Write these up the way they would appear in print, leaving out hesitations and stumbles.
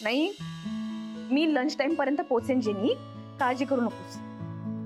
नाही, मी lunch time पर्यंत पोहोचेन jenny, काळजी करू नकोस.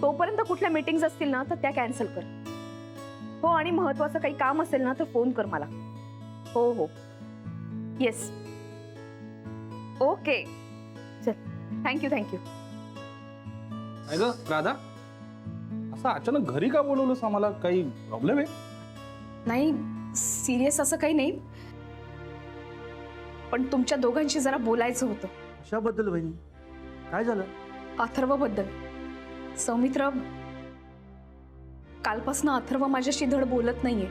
तोपर्यंत कुठल्या मीटिंग्स असतील ना तर त्या कॅन्सल कर. हो, आणि महत्वाचं काही काम असेल ना तर फोन कर मला. हो हो, येस, ओके, चल, थँक्यू थँक्यू. ग राधा, असं अचानक घरी का बोलवलंस आम्हाला? काही प्रॉब्लेम आहे? नाही, सिरियस असं काही नाही, पण तुमच्या दोघांशी जरा बोलायचं होतं. कशाबद्दल बहिणी? काय झालं? अथर्वबद्दल. सौमित्र, कालपासून अथर्व माझ्याशी धड बोलत नाहीये.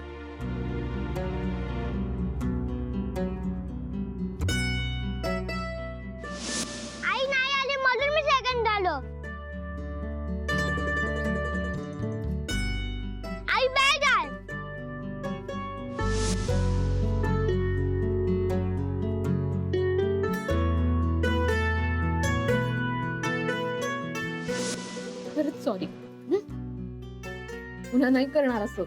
आई नाही आली म्हणून मी सेकंड झालो. आई बॅग आहे. खरंच सॉरी. पुन्हा नाही करणार असं.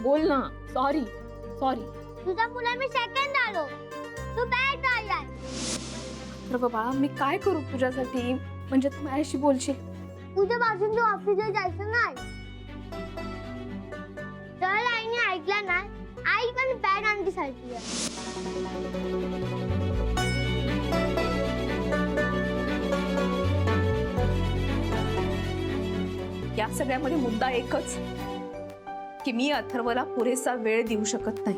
बोल ना. Sorry sorry. तुझ्या मुला मी सेकंड झालो. तू बॅग झालाय. तर बाबा, मी काय करू तुझ्यासाठी? म्हणजे तू माझ्याशी बोलशील? उद्यापासून तू ऑफिसला जायचं नाही. तर आईने ऐकलं ना, आई पण बॅग आणण्यासाठी आहे. या सगळ्यामध्ये मुद्दा एकच, की मी अथर्वला पुरेसा वेळ देऊ शकत नाही.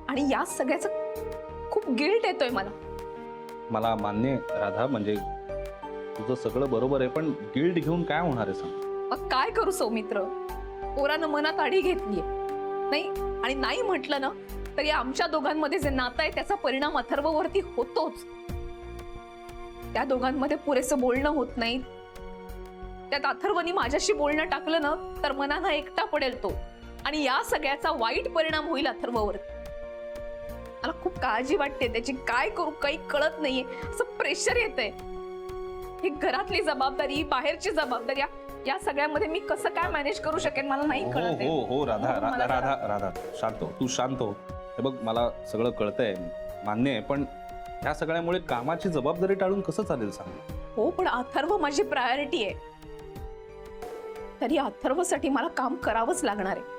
आणि या सगळ्याचा खूप गिल्ट येतोय मला. मला मान्य आहे राधा, म्हणजे तुझं सगळं बरोबर आहे, पण गिल्ट घेऊन काय होणार आहे सांग? मग काय करू सौमित्र? पोरानं मनात आडी घेतलीये. नाही, आणि नाही म्हटलं ना तरी आमच्या दोघांमध्ये जे नातं आहे त्याचा परिणाम अथर्ववरती होतोच. त्या दोघांमध्ये पुरेसं बोलणं होत नाही. त्यात अथर्वनी माझ्याशी बोलणं टाकलं ना तर मनानं एकटा पडेल तो, आणि या सगळ्याचा वाईट परिणाम होईल अथर्ववर. मला खूप काळजी वाटते त्याची. काय करू काही कळत नाहीये. असं प्रेशर येतंय. ही घरातली जबाबदारी, बाहेरची जबाबदारी, या सगळ्यामध्ये मी कसं काय मॅनेज करू शकेन मला नाही कळत आहे. हो हो राधा, हो, मला राधा राधा शांत हो, तू शांत हो. हे बघ, मला सगळं कळतंय, मान्य आहे, पण ह्या सगळ्यामुळे कामाची जबाबदारी टाळून कसं चालेल सांग? हो, पण अथर्व माझी प्रायोरिटी आहे. तरी अथर्वसाठी मला काम करावंच लागणार आहे.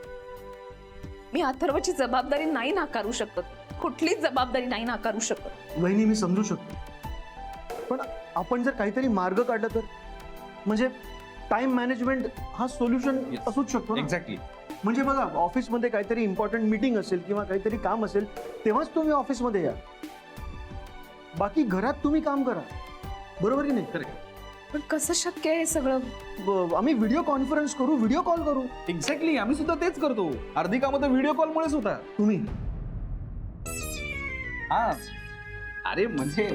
मी अथर्वची जबाबदारी नाही नाकारू शकत. कुठलीच जबाबदारी नाही नाकारू शकत. वहिनी, मी समजू शकतो, पण आपण जर काहीतरी मार्ग काढला तर, म्हणजे टाइम मॅनेजमेंट हा सोल्युशन Yes. असूच शकतो ना. एक्झॅक्टली. म्हणजे बघा, ऑफिसमध्ये काहीतरी इम्पॉर्टंट मीटिंग असेल किंवा काहीतरी काम असेल तेव्हाच तुम्ही ऑफिसमध्ये या. बाकी घरात तुम्ही काम करा, बरोबर की नाही? पण कसं शक्य आहे हे सगळं? आम्ही व्हिडिओ कॉन्फरन्स करू, व्हिडिओ कॉल करू. एक्झॅक्टली, आम्ही सुद्धा तेच करतो. अर्धी कामं तर व्हिडिओ कॉलमुळेच होतात. तुम्ही हा, अरे म्हणजे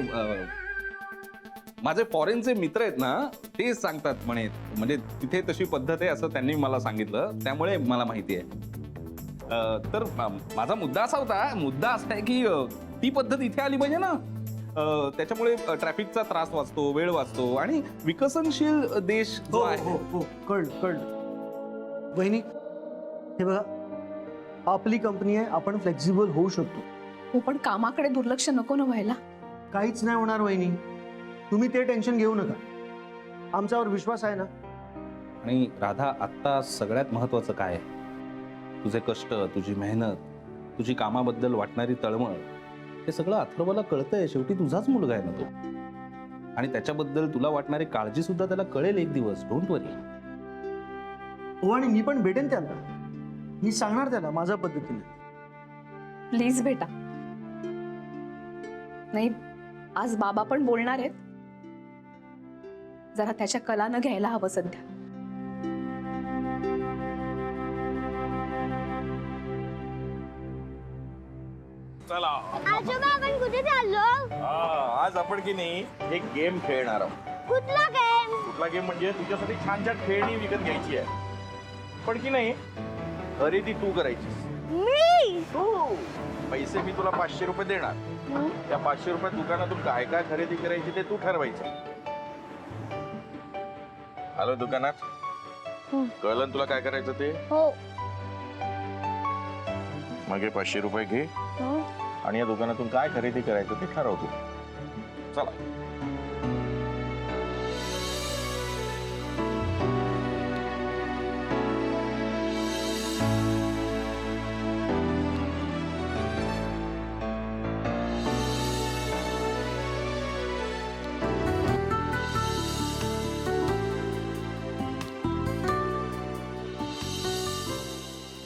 माझे फॉरेनचे मित्र आहेत ना, तेच सांगतात म्हणजे तिथे तशी पद्धत आहे असं त्यांनी मला सांगितलं, त्यामुळे मला माहिती आहे. तर माझा मुद्दा असा आहे की ती पद्धत इथे आली पाहिजे ना. त्याच्यामुळे ट्रॅफिकचा त्रास वाचतो, वेळ वाचतो, आणि विकसनशील देश जो हो आहे. हो हो, कळलं. वहिनी, हे बघा, आपली कंपनी आहे, आपण फ्लेक्झिबल होऊ शकतो. हो, पण कामाकडे दुर्लक्ष नको ना व्हायला. काहीच नाही होणार वहिनी, तुम्ही ते टेन्शन घेऊ नका. आमच्यावर विश्वास आहे ना. आणि राधा, आत्ता सगळ्यात महत्वाचं काय आहे? तुझे कष्ट, तुझी मेहनत, तुझी कामाबद्दल वाटणारी तळमळ, हे सगळं अथर्वला कळतंय. शेवटी तुझाच मुलगा आहे ना तो, आणि त्याच्याबद्दल तुला वाटणारी काळजी सुद्धा त्याला कळेल एक दिवस. डोंट वरी. हो, आणि मी पण भेटेन त्याला. मी सांगणार त्याला माझ्या पद्धतीने. प्लीज बेटा. नाही, आज बाबा पण बोलणार आहेत. जरा त्याच्या कलानं घ्यायला हवं सध्या. चला आजोबा आपण कुठे चाललो? आज आपण की नाही एक गेम खेळणार आहोत. कुठला गेम? कुठला गेम म्हणजे तुझ्यासाठी छान छान खेळणी विकत घ्यायची आहे, पण की नाही खरेदी तू करायची. मी? तू पैसे मी तुला 500 रुपये देणार. त्या 500 रुपयात दुकानातून काय काय खरेदी करायची ते तू ठरवायचं. आलो दुकानात, कळलं तुला काय करायचं ते? हो. मग हे 500 रुपये घे हो. आणि या दुकानातून काय खरेदी करायचं ते ठरवतो. चला.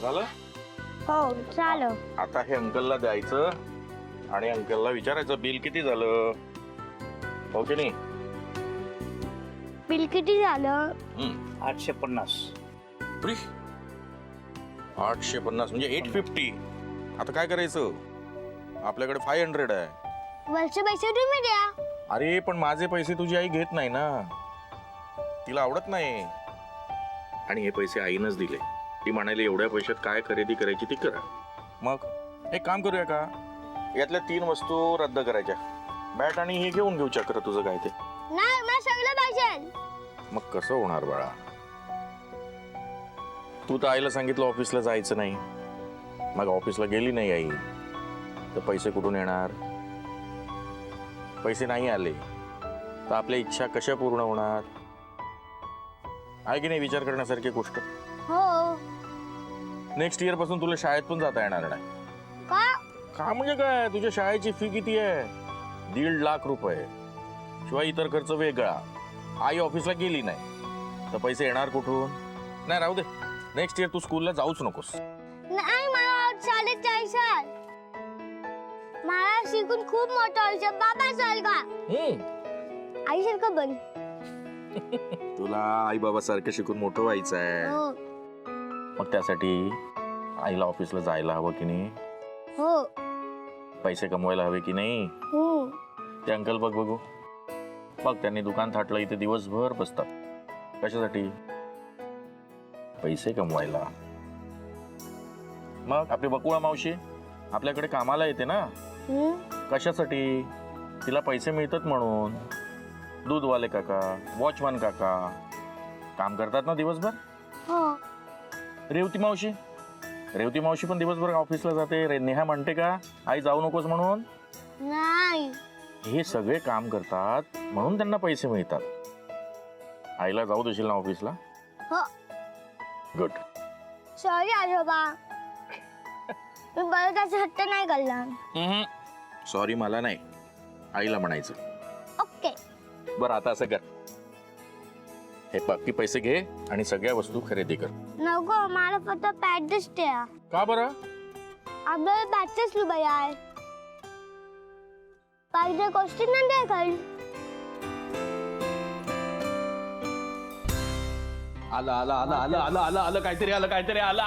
झालं? हो चालो. आता हे अंकलला द्यायचं आणि अंकलला विचारायचं बिल किती झालं, हो की नाही? बिल किती झालं? 850. 850 म्हणजे 850. आता काय करायचं, आपल्याकडे 500 आहे. वरचे पैसे तुम्ही द्या. अरे पण माझे पैसे तुझी आई घेत नाही ना, तिला आवडत नाही. आणि हे पैसे आईनच दिले. ती म्हणाली एवढ्या पैशात काय खरेदी करायची ती करा. मग एक काम करूया का, यातल्या 3 वस्तू रद्द करायच्या. बॅट आणि हे घेऊन घेऊ चक्र तुझं काय ते. नाही मला सगळं पाहिजे. मग कसं होणार बाळा, तू तर आईला सांगितलं ऑफिसला जायचं नाही, मग ऑफिसला गेली नाही आई, तर पैसे कुठून येणार? पैसे नाही आले तर आपल्या इच्छा कशा पूर्ण होणार? आहे की नाही विचार करण्यासारखी गोष्ट. हो. नेक्स्ट इयर पासून तुला शाळेत पण जाता येणार नाही. का? का म्हणजे काय, तुझ्या शाळेची फी किती आहे? 1.5 लाख रुपये, शिवाय इतर खर्च वेगळा. आई ऑफिसला गेली नाही तर पैसे येणार कुठून? नाही राहू दे, नेक्स्ट इयर तू स्कूलला जाऊच नकोस. नाही मला शाळेत जायचं. मला शिकून खूप मोठं व्हायचं. बाबा सारखा आई सारखं बन. तुला आई बाबा सारखं शिकून मोठं व्हायचं आहे. हो. मग त्यासाठी आईला ऑफिसला जायला हवं की नाही? हो. पैसे कमवायला हवे की नाही? हो. ते अंकल बघ बघू बघ, त्यांनी दुकान थाटलं, इथे दिवसभर बसतात. कशासाठी? पैसे कमवायला. मग आपली बकुळा मावशी आपल्याकडे कामाला येते ना, कशासाठी? तिला पैसे मिळतात म्हणून. दूधवाले काका, वॉचमॅन काका काम करतात ना दिवसभर. हो. रेवती मावशी पण दिवसभर ऑफिसला जाते. नेहा म्हणते का आई जाऊ नकोस म्हणून? नाही. हे सगळे काम करतात म्हणून त्यांना पैसे मिळतात. आईला जाऊ देशील ना ऑफिसला? हो. गुड. सॉरी आजोबा, मी परत असं हट्ट नाही करणार. सॉरी मला नाही, आईला म्हणायचं. ओके. बरं आता असं कर, हे बाकी पैसे घे आणि सगळ्या वस्तू खरेदी कर. नको मला फक्त पॅडच द्या. का बरं? आपल्याला पॅडच लुबाई आहे. पाहिजे गोष्टी नाही द्या. आलं काहीतरी आलं.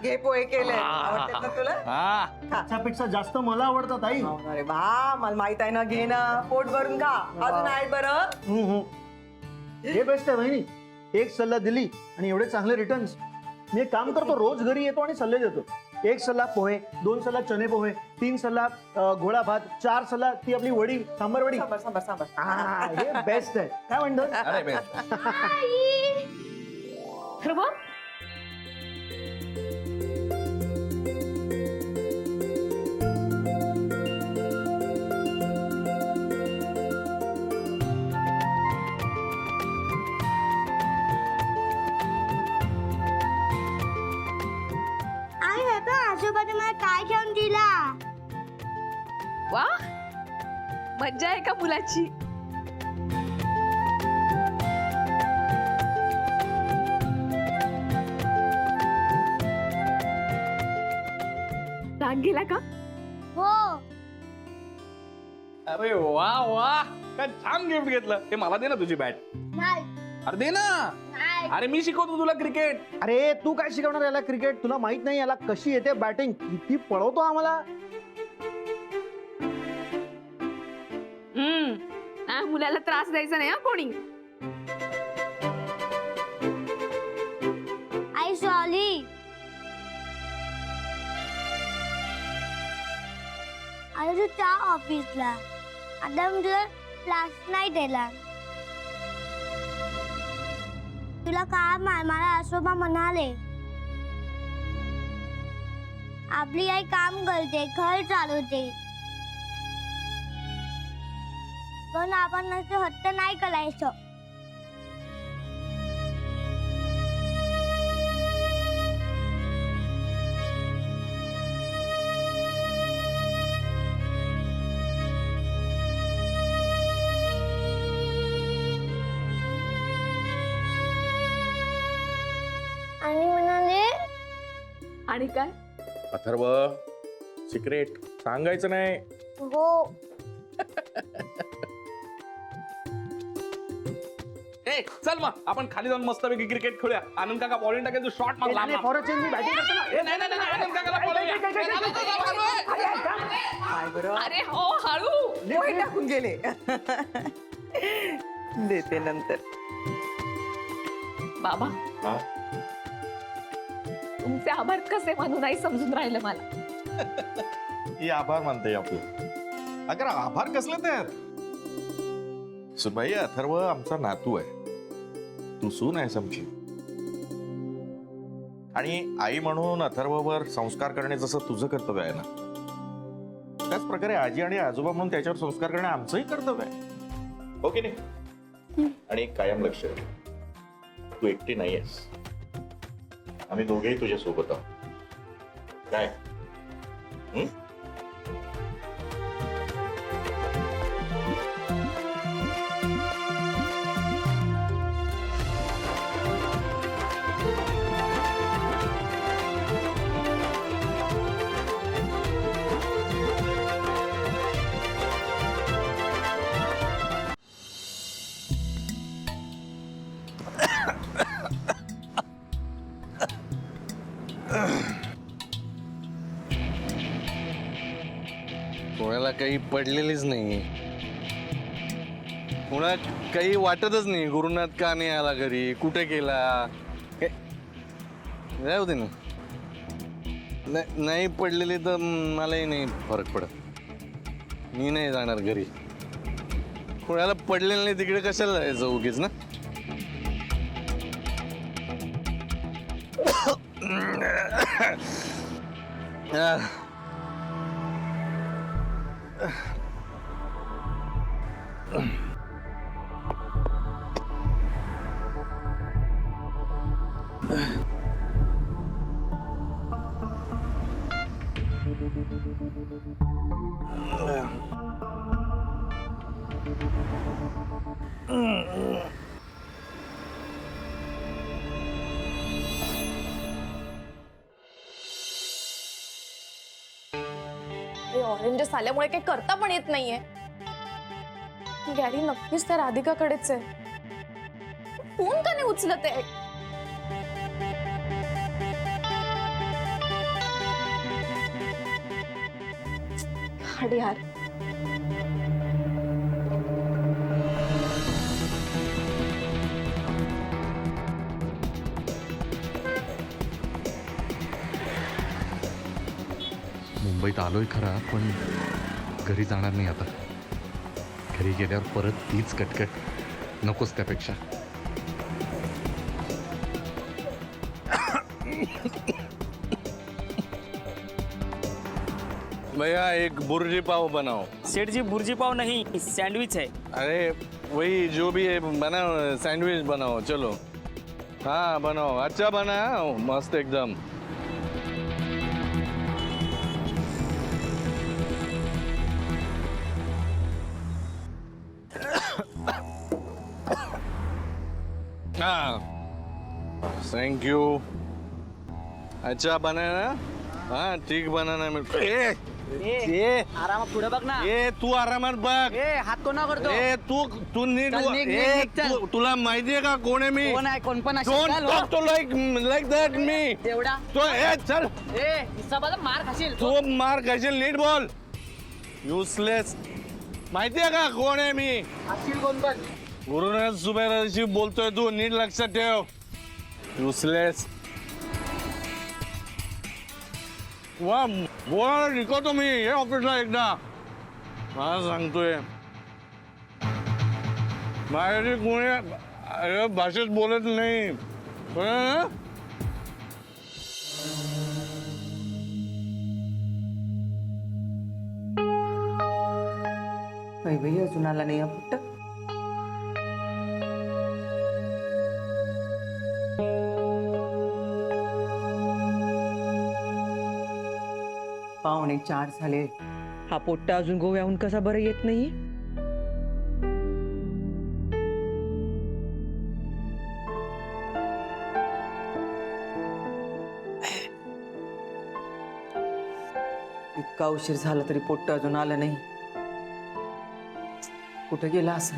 घे पोहे केले, आवडतात ना तुला? त्याच्यापेक्षा जास्त मला आवडतात आई. अरे वा, मला माहित आहे ना, घे ना, पोट भरून खा. अजून आहेत बरं. हे बेस्ट आहे बहिणी, एक सल्ला दिली आणि एवढे चांगले रिटर्न्स. मी एक काम करतो, रोज घरी येतो आणि सल्ले देतो. 1 सल्ला पोहे, 2 सल्ला चणे पोहे, 3 सल्ला घोडा भात, 4 सल्ला ती आपली वडी, सांबर वडी. सांबर. हे बेस्ट आहे. काय म्हणतो? अरे बेस्ट. खरं बघ, आई बाबा आजोबाने मला काय घेऊन दिला? वा, मज्जा आहे का मुलाची? राग गेला का? हो. अरे वा वा, काय छान गिफ्ट घेतलं. हे मला दे ना तुझी बॅट. नाही. अरे दे ना. नाही. अरे मी शिकवतो तुला क्रिकेट. अरे तू काय शिकवणार याला क्रिकेट? तुला माहित नाही याला कशी येते बॅटिंग? किती पळवतो आम्हाला. मुलाला त्रास द्यायचा नाही हा कोणी. आई सॉरी. अरे तू त्या ऑफिसला आता मी तुला क्लास नाही दिला. तुला काम आहे, मला आजोबा म्हणाले. आपली आई काम करते, घर चालवते. पण आपण असं हट्ट नाही करायचं. आणि म्हणाले आणि काय अथर्व सिक्रेट सांगायचं नाही. हो. ए चल मग आपण खाली जाऊन मस्तपैकी क्रिकेट खेळूया. आनंद काका बॉलिंग टाकेल, तू शॉट मार लांब लांब. For a change me batting करतो ना. ए, नाही नाही नाही, आनंद काकाला बोलवूया. ए, चालू, चालू, चालू. काय बरं अरे हो हळू. पोहे टाकून गेले. देते नंतर. बाबा हा? तुमचे आभार कसे मानू नाही समजून राहिलं मला. ही आभार मानते आपलं. अगर आभार कसले तर सुनबाई अथर्व आमचा नातू आहे. तू सून आहेस आमची. आणि आई म्हणून अथर्ववर संस्कार करणे जसं तुझं कर्तव्य आहे ना, त्याच प्रकारे आजी आणि आजोबा म्हणून त्याच्यावर संस्कार करणे आमचंही कर्तव्य आहे. हो की नाही? आणि कायम लक्ष ठेव, तू एकटी नाहीयेस. आम्ही दोघेही तुझ्या सोबत आहोत. काय हं? कोणाला काही पडलेलीच नाही. कोणाला काही वाटतच नाही. गुरुनाथ का नाही आला घरी, कुठे गेला, जाऊ दे ना. नाही पडलेली तर मलाही नाही फरक पडत. मी नाही जाणार घरी. कोणाला पडलेलं नाही तिकडे कशाला जायचं उगीच ना. ऑरेंजेस आल्यामुळे काही करता पण येत नाहीये. गॅरी नक्कीच त्या राधिकाकडेच आहे. फोन का नाही उचलत आहे? अरे यार, मुंबईत आलोय खरा, पण घरी जाणार नाही आता. घरी गेल्यावर परत तीच कटकट, नकोच त्यापेक्षा. भैया एक बुर्जी पाव बनाओ. सेठ जी भुर्जी पाव नहीं, सैंडविच है. अरे वही जो भी है बनाओ, सैंडविच बनाओ. चलो हाँ बनाओ, अच्छा बनाओ, मस्त एकदम. हाँ थैंक यू. अच्छा बनाना. हाँ ठीक बनाना मेरे को. ये आरामात पुढे बघ ना. ये तू आरामात बघ. हात कोण करतो? ए तू नीट चल, निघ, निघ, ए, निघ, चल. तुला माहितीये का कोण आहे मी? कोण आहे कोण पण Don't talk to like that me. तेवढा तो ए चल, हिसाबाला मार खाशील. तू मार खाशील. नीट बोल. युसलेस. माहितीये का कोण आहे मी? कोण पण गुरुनाथ सुबेराशी बोलतोय तू. नीट लक्षात ठेव. युसलेस. वा बोला शिकवतो मी. हे ऑफिसला एकदा मला सांगतोय. माझ्याशी कोणी भाषेत बोलत नाही. कळलं ना? बाई अजून आला नाही हा पुट्ट. पावणे 4 झाले. हा पोट्टा अजून गोव्याहून कसा बरं येत नाही. इतका उशीर झाला तरी पोट्ट अजून आलं नाही. कुठे गेला असं?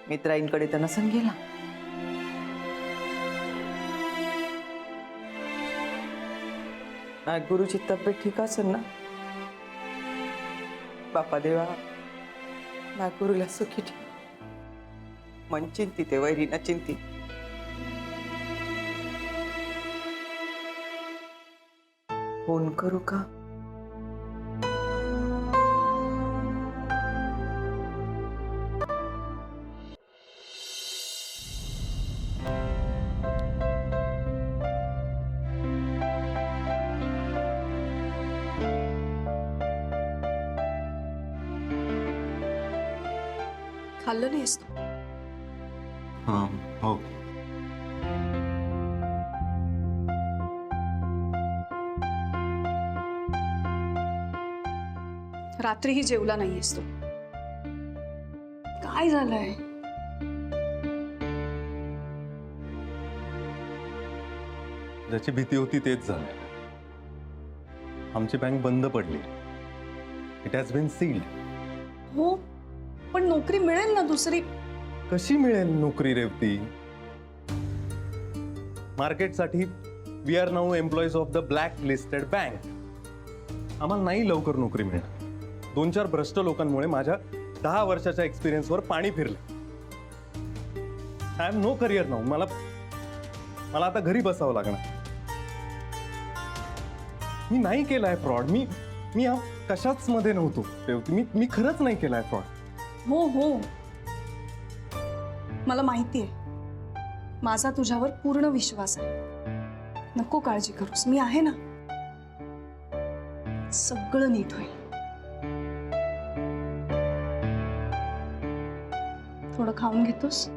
मित्रांकडे तर नसन गेला. गुरुची तब्येत ठीक असेल ना? बापा देवा गुरुला सुखी ठेव. मन चिंतित आहे, वैरी ना चिंतित. फोन करू का? खाल्लं नाहीस तू? हां हो. रात्रीही जेवला नाहीयेस तू. काय झालंय? ज्याची भीती होती तेच झालं. आमची बँक बंद पडली. It has been sealed. हो, पण नोकरी मिळेल ना दुसरी. कशी मिळेल नोकरी रेवती? मार्केटसाठी we are now employees of the black listed bank. आम्हाला नाही लवकर नोकरी मिळणार. 2-4 भ्रष्ट लोकांमुळे माझ्या 10 वर्षाच्या एक्सपिरियन्सवर पाणी फिरलं. I am no career now. मला आता घरी बसावं लागणार. मी नाही केलाय फ्रॉड. मी कशाच मध्ये नव्हतो रेवती. मी खरंच नाही केलाय फ्रॉड. हो हो, मला माहिती आहे. माझा तुझ्यावर पूर्ण विश्वास आहे. नको काळजी करूस, मी आहे ना. सगळं नीट होईल. थोडं खाऊन घेतोस?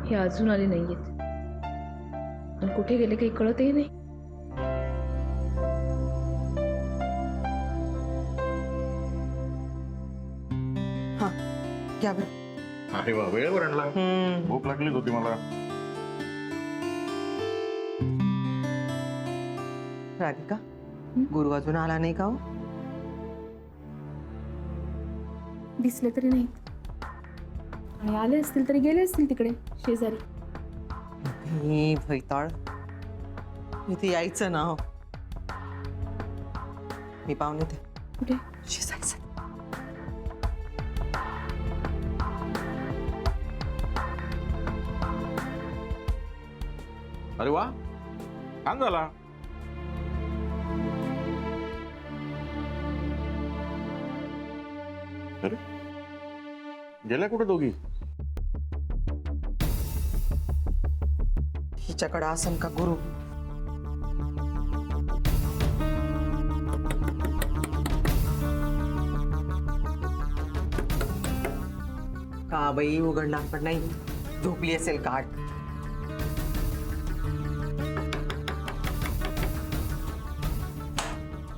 हे अजून आले नाहीयेत. आणि कुठे गेले काही कळतही नाही. हा घ्या बरं. अरे वा, वेळेवर आणला. भूक लागलीच होती मला. राधिका, गुरु अजून आला नाही का? दिसले तरी नाही, आणि आले असतील तरी गेले असतील तिकडे शेजारी. ही भैताळ, इथे यायचं ना. मी पाहुणे ते कुठे? शिजायचं. अरे वा, छान झाला. अरे गेल्या कुठे दोघी? हिच्याकडे असन का गुरु? का बाई उघडणार पण नाही. झोपली असेल काट.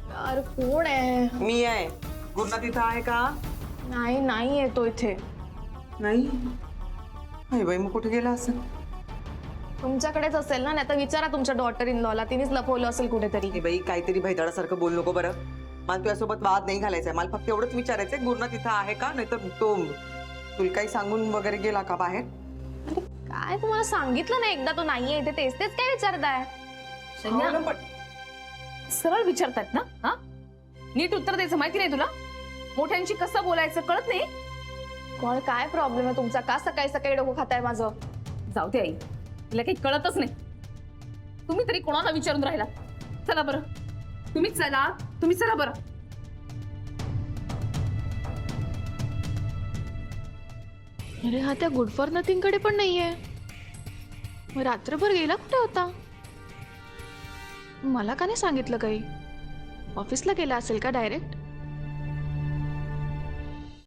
यार कोण आहे? मी आहे. गुरुनाथ तिथं आहे का? नाही, नाही येतो इथे. नाही. अरे बाई, मग कुठे गेला असेल? तुमच्याकडेच असेल ना. नाही तर विचारा तुमच्या डॉटर इन लॉला. तिनेच लपवलं असेल कुठेतरी. ए बाई, काहीतरी भैदाडासारखं बोल नको बरं. मला तुझ्यासोबत वाद नाही घालायचा आहे. मला फक्त एवढंच विचारायचंय, गुरुनाथ तिथं आहे का? नाहीतर तो तुला काही सांगून वगैरे गेला का बाहेर? काय तुम्हाला सांगितलं नाही एकदा तो नाहीये इथे? तेच तेच काय विचारताय? सरळ विचारतात ना. हा, नीट उत्तर द्यायचं माहिती नाही तुला? मोठ्यांशी कसं बोलायचं कळत नाही? कोण? काय प्रॉब्लेम आहे तुमचा? का सकाळी सकाळी डोकं खाताय माझं? जाऊ दे आई, तिला काही कळतच नाही. तुम्ही तरी कोणाला विचारून राहिला? चला बरं, तुम्ही चला बरं. अरे हा त्या गुड फॉर नथिंग कडे पण नाहीये. रात्रभर गेला कुठे होता? मला का नाही सांगितलं काही? ऑफिसला गेला असेल का डायरेक्ट?